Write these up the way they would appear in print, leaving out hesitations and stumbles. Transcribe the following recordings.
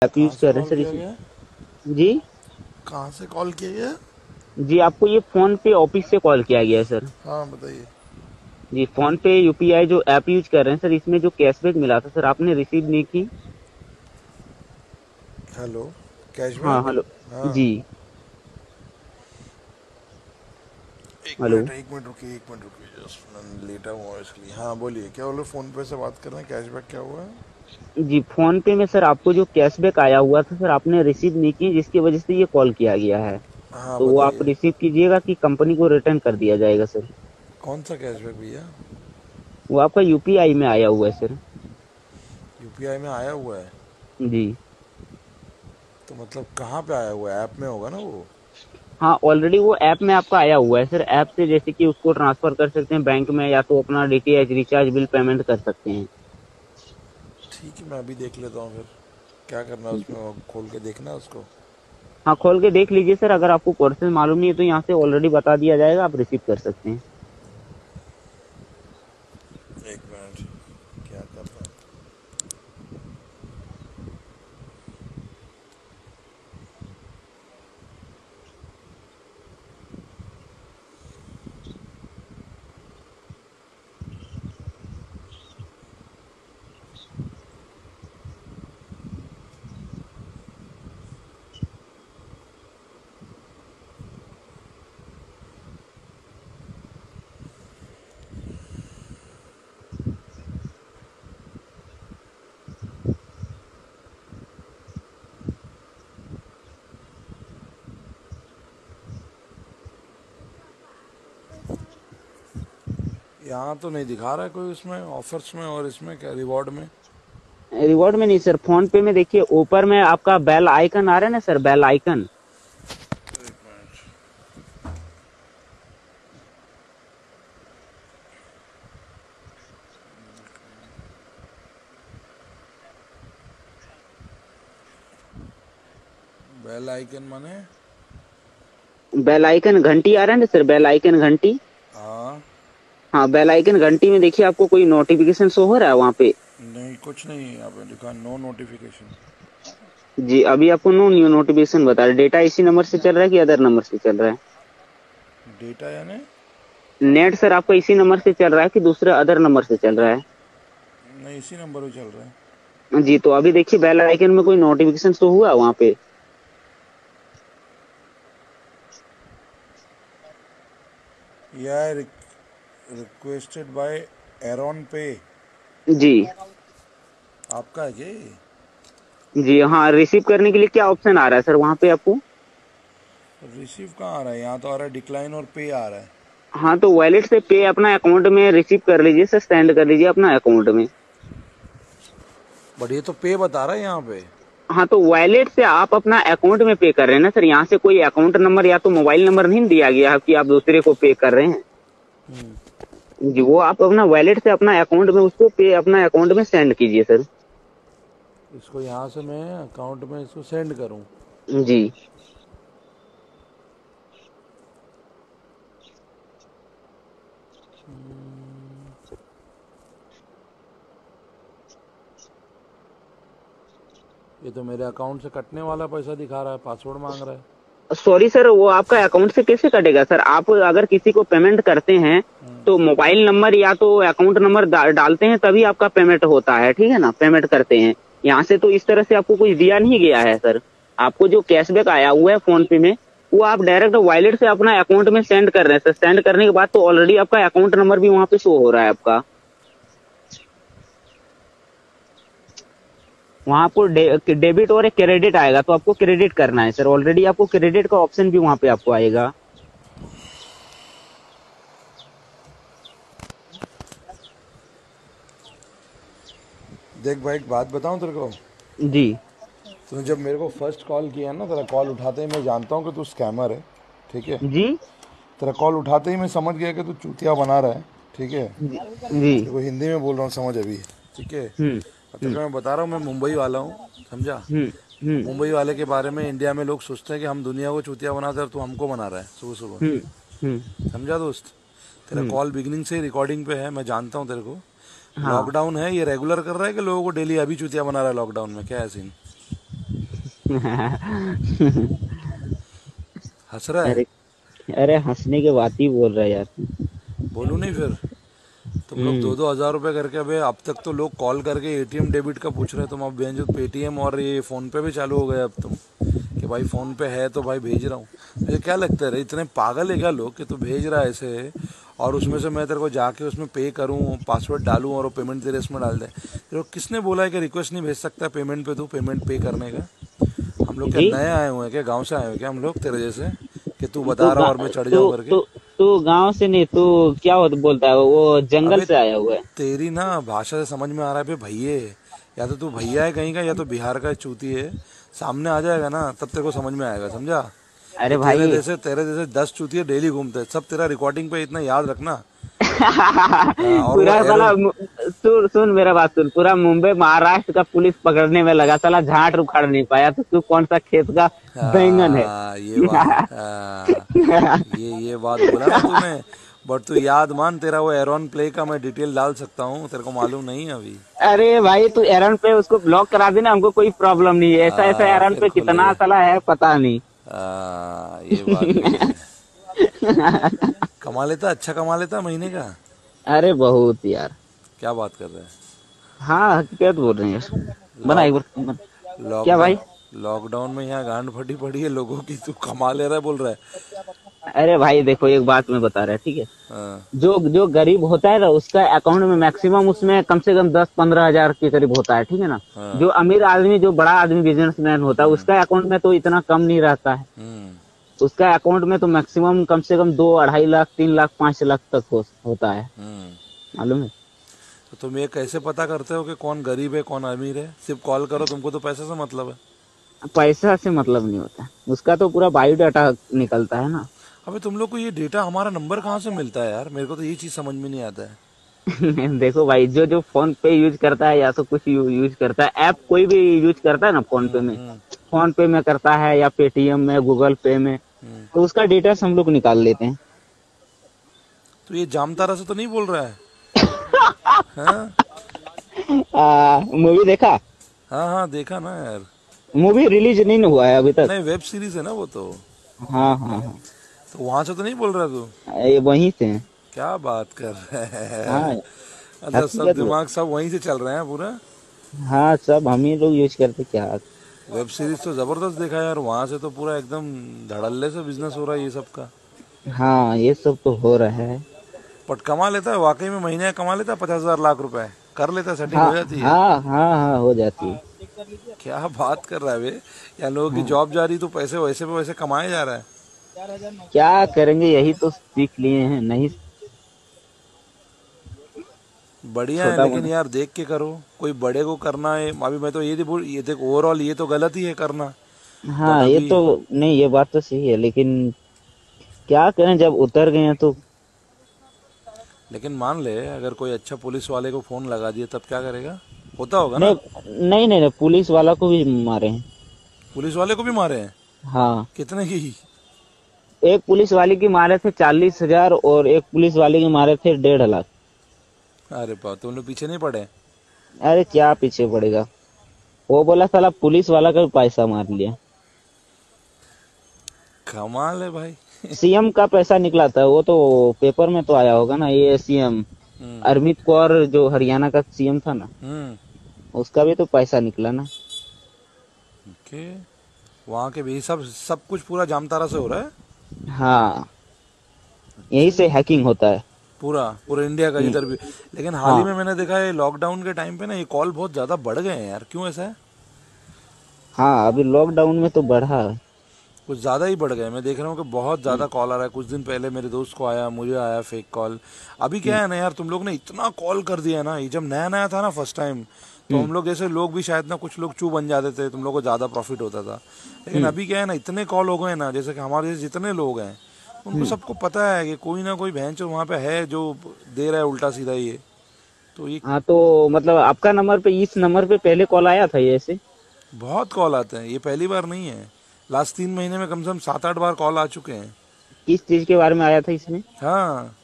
App कहाँ use से कर रहे हैं कॉल सर किया इस। गया? जी। कहाँ से कॉल किया गया? जी आपको ये फोन पे ऑफिस से कॉल किया गया है सर। हाँ बताइए। जी फोन पे यूपीआई जो ऐप यूज कर रहे हैं सर, इसमें जो कैशबैक मिला था सर आपने रिसीव नहीं की। हेलो। हाँ कैशबैक। हेलो। हाँ। जी। हेलो। एक मिनट रुकिए, एक मिनट रुकिए, जस्ट मैं लेटा हुआ इसलिए। हाँ बोलिए, क्या बोले? फ़ोन पे से बात कर रहे हैं, कैशबैक क्या हुआ है? जी फोन पे में सर आपको जो कैशबैक आया हुआ था सर आपने रिसीव नहीं की, जिसकी वजह से ये कॉल किया गया है। हाँ तो वो आप बताइए। रिसीव कीजिएगा कि कंपनी को रिटर्न कर दिया जाएगा सर। कौन सा कैशबैक भैया? वो आपका यूपीआई में आया हुआ है सर। यूपीआई में आया हुआ है? जी। तो मतलब कहाँ पे आया हुआ है? ऐप में होगा ना वो? हाँ ऑलरेडी वो ऐप में आपका आया हुआ है सर। ऐप से जैसे कि उसको ट्रांसफर कर सकते हैं बैंक में, या तो अपना डीटीएच रिचार्ज बिल पेमेंट कर सकते हैं। ठीक है, मैं अभी देख लेता हूँ फिर। क्या करना है उसमें? खोल के देखना है उसको? हाँ खोल के देख लीजिए सर, अगर आपको प्रोसेस मालूम नहीं है तो यहाँ से ऑलरेडी बता दिया जाएगा, आप रिसीव कर सकते हैं। एक मिनट। क्या कर रहा है? यहाँ तो नहीं दिखा रहा है कोई, उसमें ऑफर्स में और इसमें क्या रिवॉर्ड में? रिवॉर्ड में नहीं सर, फोन पे में देखिए ऊपर में आपका बेल आइकन आ रहा है ना सर, बेल आइकन। एक मिनट। बेल आइकन माने? बेल आइकन घंटी आ रहा है ना सर, बेल आइकन घंटी। हाँ। हाँ बेल आइकन घंटी में देखिए आपको कोई नोटिफिकेशन शो हो रहा है वहाँ पे। नहीं, कुछ नहीं है यहाँ पे लिखा, नो नोटिफिकेशन। जी अभी आपको नो न्यू नोटिफिकेशन बता रहा है। डेटा इसी नंबर से चल रहा है कि अदर नंबर से चल रहा है? डेटा यानी? नेट सर आपका इसी नंबर से चल रहा है कि दूसरे अदर नंबर से चल रहा है? नहीं, इसी नंबर पे चल रहा है। जी तो अभी देखिए बेल आइकन में कोई नोटिफिकेशन शो हुआ वहाँ पे? यह रिक्वेस्टेड बाय एरॉन पे। जी। आपका है क्या ये? जी हाँ, रिसीव करने के लिए क्या ऑप्शन आ रहा है सर वहाँ पे आपको? रिसीव कहाँ आ रहा है? यहाँ तो आ रहा है डिक्लाइन और पे आ रहा है। हाँ तो वॉलेट से पे अपना अकाउंट में रिसीव कर लीजिए सर, सेंड कर लीजिए अपना अकाउंट में। बट ये तो पे बता रहा है यहाँ पे। हाँ तो वॉलेट से आप अपना अकाउंट में पे कर रहे हैं ना सर, यहाँ से कोई अकाउंट नंबर या तो मोबाइल नंबर नहीं दिया गया है कि आप दूसरे को पे कर रहे हैं। जी वो आप अपना वॉलेट से अपना अकाउंट में उसको पे अपना अकाउंट में सेंड कीजिए सर। इसको यहाँ से मैं अकाउंट में इसको सेंड करूँ? जी। ये तो मेरे अकाउंट से कटने वाला पैसा दिखा रहा है, पासवर्ड मांग रहा है। सॉरी सर, वो आपका अकाउंट से कैसे कटेगा सर? आप अगर किसी को पेमेंट करते हैं तो मोबाइल नंबर या तो अकाउंट नंबर डालते हैं तभी आपका पेमेंट होता है, ठीक है ना, पेमेंट करते हैं। यहाँ से तो इस तरह से आपको कुछ दिया नहीं गया है सर। आपको जो कैशबैक आया हुआ है फोन पे में, वो आप डायरेक्ट वॉलेट से अपना अकाउंट में सेंड कर रहे हैं सर। सेंड करने के बाद तो ऑलरेडी आपका अकाउंट नंबर भी वहाँ पे शो हो रहा है आपका। वहाँ आपको डेबिट और एक क्रेडिट आएगा, तो आपको क्रेडिट करना है सर। ऑलरेडी आपको क्रेडिट का ऑप्शन भी वहाँ पे आपको आएगा। देख भाई, एक बात बताऊँ तेरे को। जी। तूने जब मेरे को फर्स्ट कॉल किया ना, तेरा कॉल उठाते ही मैं जानता हूँ कि तू स्कैमर है। ठीक है? जी। तेरा कॉल उठाते ही मैं समझ गया कि तू चूतिया बना रहा है। ठीक है? जी। जी। देखो हिंदी में बोल रहा हूँ, समझ अभी। ठीक है? हम्म। और तेरे हम्म। को मैं बता रहा हूँ, मैं मुंबई वाला हूँ। समझा? हम्म। हम्म। मुंबई वाले के बारे में इंडिया में लोग सोचते हैं कि हम दुनिया को चूतिया बनाते हैं और तू हमको बना रहा है सुबह हम्म। सुबह। हम्म। समझा दोस्त? तेरा हम्म। कॉल बिगिनिंग से ही रिकॉर्डिंग पे है, मैं जानता हूँ तेरे को। हाँ। लॉकडाउन है, ये रेगुलर कर रहा है कि लोगों को डेली अभी चूतिया बना रहा है लॉकडाउन में? क्या है सीन? हंस रहा है? अरे अरे हंसने के बात ही बोल रहा है यार। बोलू नहीं फिर? तुम लोग दो हम्म। दो हजार रुपए करके, अबे अब तक तो लोग कॉल करके एटीएम डेबिट का पूछ रहे हैं, तुम अब बेंच पेटीएम और ये फोन पे भी चालू हो गए अब तुम, कि भाई फोन पे है तो भाई भेज रहा हूँ। मुझे क्या लगता है रे, इतने पागल है क्या लोग कि तू भेज रहा है ऐसे, और उसमें से मैं तेरे को जाके उसमें पे करूँ, पासवर्ड डालूँ और वो पेमेंट तेरे इसमें डाल दे। तेरे को किसने बोला है कि रिक्वेस्ट नहीं भेज सकता पेमेंट पे, तू पेमेंट पे करने का? हम लोग क्या जी। नए आए हुए हैं क्या, गाँव से आए हुए हैं क्या हम लोग तेरे जैसे, कि तू तो बता रहा और मैं चढ़ तो जाऊँ करके? तो गांव से नहीं, तो क्या बोलता है वो जंगल अबे से आया हुआ है। तेरी ना भाषा से समझ में आ रहा है पे भैये, या तो तू भैया है कहीं का, या तो बिहार का चूती है। सामने आ जाएगा ना तब तेरे को समझ में आएगा, समझा? अरे ये भाई। तेरे जैसे 10 चूतिया डेली घूमते हैं, सब तेरा रिकॉर्डिंग पे, इतना याद रखना। हाँ, और वो पूरा साला एरन। सुन सुन मेरा बात सुन, पूरा मुंबई महाराष्ट्र का पुलिस पकड़ने में लगा, साला झाट उखाड़ नहीं पाया, तो तू कौन सा खेत का बैंगन है। हाँ ये बात, हाँ ये बात बोला ना तूने। बट तू याद मान, तेरा वो एरॉन प्ले का मैं डिटेल डाल सकता हूँ, तेरे को मालूम नहीं है अभी। अरे भाई तू एरन पे उसको ब्लॉक करा देना, हमको कोई प्रॉब्लम नहीं है, ऐसा ऐसा एरन फिर पे कितना खुलेगा। साला है पता नहीं। ये बात भी है। कमा लेता, अच्छा कमा लेता महीने का? अरे बहुत यार। क्या बात कर रहे हैं? हाँ हकीकत बोल रहे हैं यार। बना एक लॉक बार क्या लॉकडाउन भाई। लॉकडाउन में यहाँ गांड फटी पड़ी है लोगों की, तू कमा ले रहा है बोल रहा है? अरे भाई देखो एक बात मैं बता रहा है, ठीक है। हाँ, जो जो गरीब होता है ना उसका अकाउंट में मैक्सिमम उसमें कम से कम 10-15 हजार के करीब होता है, ठीक है ना। हाँ। जो अमीर आदमी, जो बड़ा आदमी बिजनेसमैन होता है, उसका अकाउंट में तो इतना कम नहीं रहता है। हम्म। उसका अकाउंट में तो मैक्सिमम कम से कम 2-2.5 लाख 3 लाख 5 लाख तक होता है, हम्म। मालूम है। तो तुम ये कैसे पता करते हो कि कौन गरीब है कौन अमीर है? सिर्फ कॉल करो, तुमको तो पैसे से मतलब है। पैसा से मतलब नहीं होता, उसका तो पूरा बायोडाटा निकलता है ना। अबे तुम लोग को ये डेटा, हमारा नंबर कहाँ से मिलता है यार? मेरे को तो ये चीज़ समझ में नहीं आता है। देखो भाई, जो जो फोन पे यूज करता है या तो कुछ यूज करता है, ऐप कोई भी यूज करता है ना फोन पे में, हम्म। फोन पे में करता है या पेटीएम में, गूगल पे में, हम्म। तो उसका डिटेल्स हम लोग निकाल लेते हैं। तो ये जामतारा से तो नहीं बोल रहा है? हाँ। मूवी देखा। हाँ हाँ, देखा ना यार। मूवी रिलीज नहीं हुआ है अभी तक। नहीं, वेब सीरीज है ना वो तो। हाँ हाँ हाँ। तो वहां से तो नहीं बोल रहा तू? ये वहीं से है। क्या बात कर रहे हैं? हाँ मतलब सब हकीकत में। दिमाग सब वहीं से चल रहे हैं पूरा। हाँ सब हम ही लोग यूज करते क्या। वेब सीरीज तो जबरदस्त देखा यार, वहां से तो पूरा एकदम धड़ल्ले से बिजनेस हो रहा है ये सब का। हाँ ये सब तो हो रहा है। बट कमा लेता है वाकई में, महीने का कमा लेता है 50,000 लाख रुपए कर लेता है, सेटिंग हाँ हो जाती है। हाँ हाँ हाँ हो जाती है। क्या बात कर रहा है बे? या लोगों की हाँ जॉब जा रही तो पैसे वैसे पे वैसे कमाए जा रहा है। क्या करेंगे, यही तो सीख लिए हैं, नहीं बढ़िया है, छोटा लेकिन मोटा। यार देख के करो, कोई बड़े को करना है अभी। मैं तो ये बोल, ये देख ओवरऑल ये तो गलत ही है करना। बट हाँ ये अभी, तो नहीं, ये बात तो सही है, लेकिन क्या करें जब उतर गए हैं तो। लेकिन मान ले अगर कोई अच्छा पुलिस वाले को फोन लगा दिया तब क्या करेगा? होता होगा नहीं ना? नहीं नहीं नहीं, पुलिस वाला को भी मारे हैं। पुलिस वाले को भी मारे हैं? हाँ कितने की? एक पुलिस वाले की मारे थे 40 हजार, और एक पुलिस वाले की मारे थे 1.5 लाख। अरे पा, तुम लोग पीछे नहीं पड़े? अरे क्या पीछे पड़ेगा, वो बोला साला पुलिस वाला का भी पैसा मार लिया। कमाल है भाई। सीएम का पैसा निकला था, वो तो पेपर में तो आया होगा ना, ये सीएम हम्म। अरमित कौर जो हरियाणा का सीएम था ना, हम्म। उसका भी तो पैसा निकला ना। ओके। वहाँ के भी सब सब कुछ पूरा जामतारा से हो रहा है? हाँ यही अच्छा। से हैकिंग होता है। पूरा पूरा इंडिया का हम्म, जिधर भी। लेकिन हाल ही हाँ में मैंने देखा है लॉकडाउन के टाइम पे ना ये कॉल बहुत ज्यादा बढ़ गए हैं यार, क्यों ऐसा है? हाँ अभी लॉकडाउन में तो बढ़ा है। कुछ ज्यादा ही बढ़ गए, मैं देख रहा हूँ कि बहुत ज्यादा कॉल आ रहा है। कुछ दिन पहले मेरे दोस्त को आया, मुझे आया फेक कॉल। अभी क्या हम्म, है ना यार, तुम लोग ने इतना कॉल कर दिया है ना, ये जब नया नया था ना फर्स्ट टाइम, तो हम्म, हम लोग जैसे लोग भी शायद ना कुछ लोग चू बन जाते थे, तुम लोग को ज्यादा प्रॉफिट होता था। लेकिन हम्म, अभी क्या है ना, इतने कॉल हो गए ना, जैसे कि हमारे जैसे जितने लोग हैं उनको हम्म। सबको पता है कि कोई ना कोई भैंस वहाँ पे है जो दे रहा है उल्टा सीधा ये। तो ये हाँ तो मतलब आपका नंबर पे, इस नंबर पे पहले कॉल आया था ये ऐसे। बहुत कॉल आते हैं, ये पहली बार नहीं है। लास्ट 3 महीने में कम से कम 7-8 बार कॉल आ चुके हैं। किस चीज के बारे में आया था इसमें। हाँ।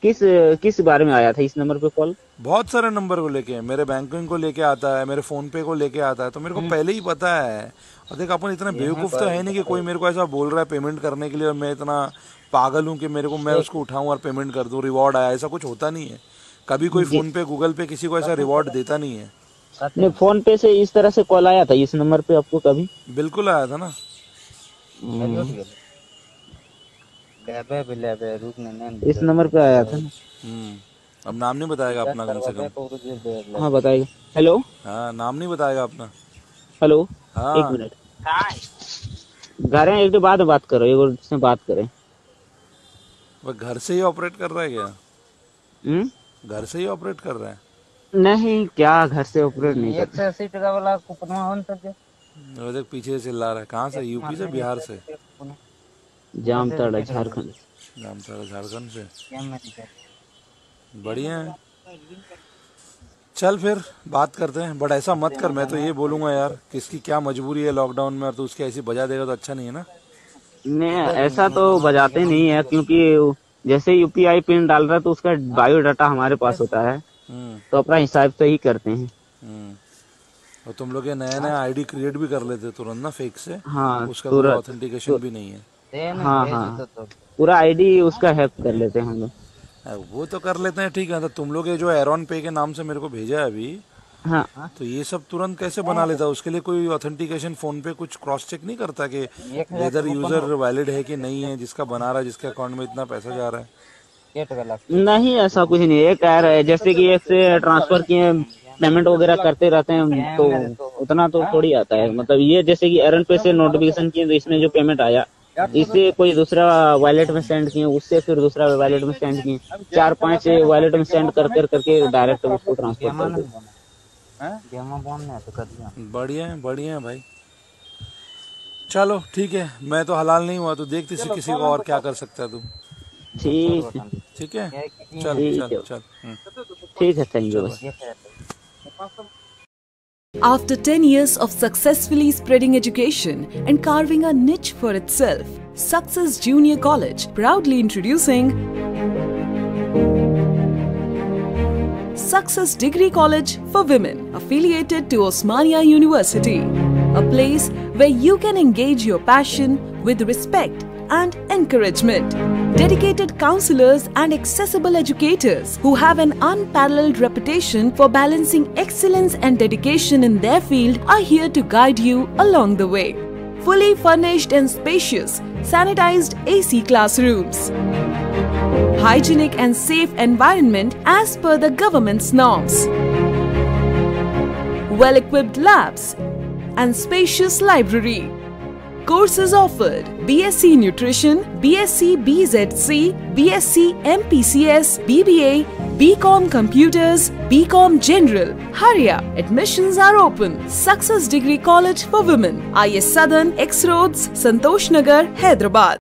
किस किस बारे में आया था इस नंबर पे कॉल? बहुत सारे नंबर को लेके, मेरे बैंकिंग को लेके आता है, मेरे फोन पे को लेके आता है, तो मेरे को पहले ही पता है। और देख अपन इतना बेवकूफ तो है नहीं कि कोई मेरे को ऐसा बोल रहा है पेमेंट करने के लिए और मैं इतना पागल हूँ कि मैं उसको उठाऊं और पेमेंट कर दूं, रिवॉर्ड आया, ऐसा कुछ होता नहीं है। कभी कोई फोन पे गूगल पे किसी को ऐसा रिवॉर्ड देता नहीं है। नहीं, फोन पे से इस तरह से कॉल आया था इस नंबर पे आपको कभी? बिल्कुल आया था ना। इस नंबर पे आया था ना। अब नाम नहीं बताएगा अपना कम से कम। हाँ बताइए। हेलो। हाँ, नाम नहीं बताएगा अपना। हेलो। हाँ। 1 मिनट। घर है, एक दो बाद में बात करो, एक से बात करें। वह घर से ही ऑपरेट कर रहा है क्या? घर से ही ऑपरेट कर रहा है? नहीं, क्या घर से ऑपरेट नहीं करता। 180 टका वाला कूपन होन तो वो देख पीछे से चिल्ला रहा है। कहाँ से? यूपी से, बिहार से? जामताड़ा झारखंड। जामताड़ा झारखंड से। बढ़िया है। चल फिर बात करते हैं, बट ऐसा मत कर। मैं तो ये बोलूंगा यार, किसकी क्या मजबूरी है लॉकडाउन में, और तो उसकी ऐसी बजा देगा तो अच्छा नहीं है ना। नहीं, ऐसा तो बजाते नहीं है, क्योंकि जैसे यूपीआई पिन डाल रहा है तो उसका बायोडाटा हमारे पास होता है, तो अपना हिसाब से ही करते हैं। और तुम लोग ये नया नया आईडी क्रिएट भी कर लेते तुरंत ना, फेक से। हाँ, उसका कोई ऑथेंटिकेशन भी नहीं है। हाँ, पूरा आईडी उसका हैक कर लेते हैं हम लोग। वो तो कर लेते हैं, ठीक है। तो तुम लोग ये जो एरॉन पे के नाम से मेरे को भेजा है अभी, हाँ, तो ये सब तुरंत कैसे बना लेता है? उसके लिए कोई ऑथेंटिकेशन फोन पे कुछ क्रॉस चेक नहीं करता कि वेदर यूजर वैलिड है कि नहीं है, जिसका बना रहा है, जिसके अकाउंट में इतना पैसा जा रहा है? नहीं, ऐसा कुछ नहीं है। कह रहे जैसे कि एक से ट्रांसफर किए, पेमेंट वगैरह करते रहते हैं, तो उतना तो थोड़ी आता है। मतलब ये जैसे कि एरन पे से नोटिफिकेशन किए तो इसमें जो पेमेंट आया, इससे कोई दूसरा वॉलेट में सेंड किए, उससे फिर दूसरा वॉलेट में सेंड किए, 4-5 वॉलेट में सेंड करके डायरेक्ट उसको ट्रांसफर कर दो। बढ़िया है, बढ़िया है भाई। चलो ठीक है, मैं तो हलाल नहीं हुआ, तो देखते किसी को और क्या कर सकता है तू। ठीक है, ठीक है, चल चल चल। ठीक है, thank you. After 10 years of successfully spreading education and carving a niche for itself, Success Junior College proudly introducing Success Degree College for Women, affiliated to Osmania University, a place where you can engage your passion with respect and encouragement. Dedicated counselors and accessible educators who have an unparalleled reputation for balancing excellence and dedication in their field are here to guide you along the way. Fully furnished and spacious, sanitized AC classrooms. Hygienic and safe environment as per the government's norms. Well-equipped labs and spacious library. Courses offered: BSc Nutrition, BSc BZC, BSc MPCS, BBA, BCom Computers, BCom General. Hurry up! Admissions are open. Success Degree College for Women, IS Southern, X Roads, Santosh Nagar, Hyderabad.